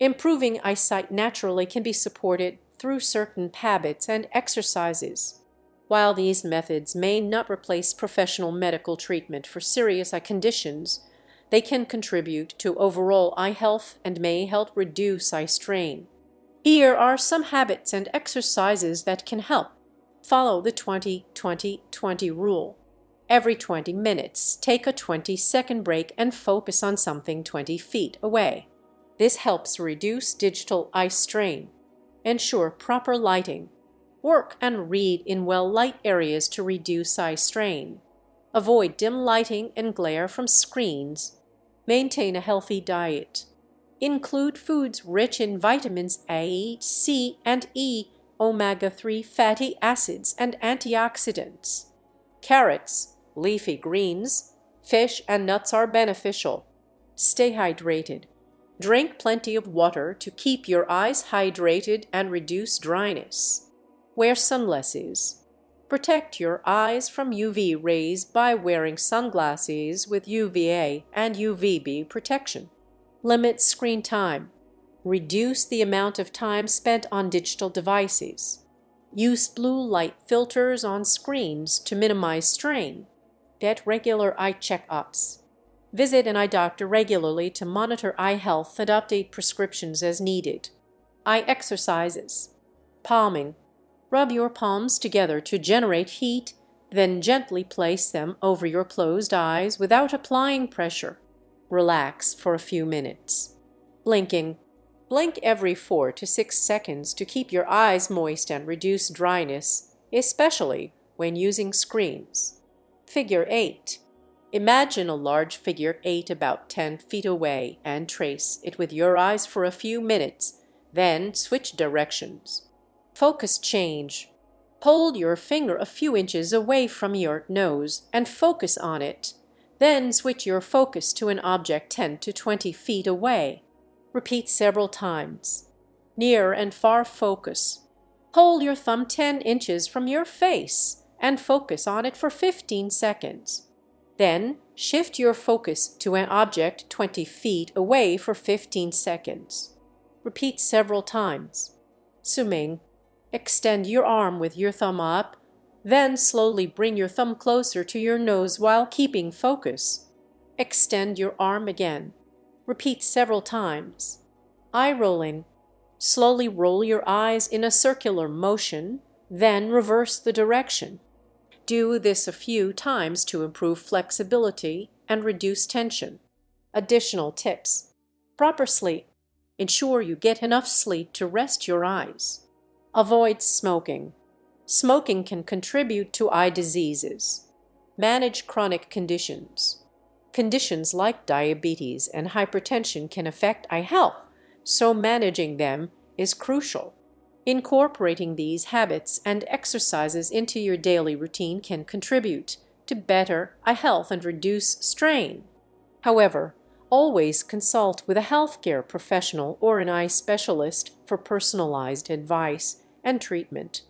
Improving eyesight naturally can be supported through certain habits and exercises. While these methods may not replace professional medical treatment for serious eye conditions, they can contribute to overall eye health and may help reduce eye strain. Here are some habits and exercises that can help. Follow the 20-20-20 rule. Every 20 minutes, take a 20-second break and focus on something 20 feet away. This helps reduce digital eye strain. Ensure proper lighting. Work and read in well-lit areas to reduce eye strain. Avoid dim lighting and glare from screens. Maintain a healthy diet. Include foods rich in vitamins A, C, and E, omega-3 fatty acids, and antioxidants. Carrots, leafy greens, fish, and nuts are beneficial. Stay hydrated. Drink plenty of water to keep your eyes hydrated and reduce dryness. Wear sunglasses. Protect your eyes from UV rays by wearing sunglasses with UVA and UVB protection. Limit screen time. Reduce the amount of time spent on digital devices. Use blue light filters on screens to minimize strain. Get regular eye checkups. Visit an eye doctor regularly to monitor eye health and update prescriptions as needed. Eye exercises. Palming. Rub your palms together to generate heat, then gently place them over your closed eyes without applying pressure. Relax for a few minutes. Blinking. Blink every 4 to 6 seconds to keep your eyes moist and reduce dryness, especially when using screens. Figure 8. Imagine a large figure 8 about 10 feet away and trace it with your eyes for a few minutes, then switch directions. Focus change. Hold your finger a few inches away from your nose and focus on it. Then switch your focus to an object 10 to 20 feet away. Repeat several times. Near and far focus. Hold your thumb 10 inches from your face and focus on it for 15 seconds. Then shift your focus to an object 20 feet away for 15 seconds. Repeat several times. Zooming. Extend your arm with your thumb up, then slowly bring your thumb closer to your nose while keeping focus. Extend your arm again. Repeat several times. Eye rolling. Slowly roll your eyes in a circular motion, then reverse the direction. Do this a few times to improve flexibility and reduce tension. Additional tips. Proper sleep. Ensure you get enough sleep to rest your eyes. Avoid smoking. Smoking can contribute to eye diseases. Manage chronic conditions. Conditions like diabetes and hypertension can affect eye health, so managing them is crucial. Incorporating these habits and exercises into your daily routine can contribute to better eye health and reduce strain. However, always consult with a healthcare professional or an eye specialist for personalized advice and treatment.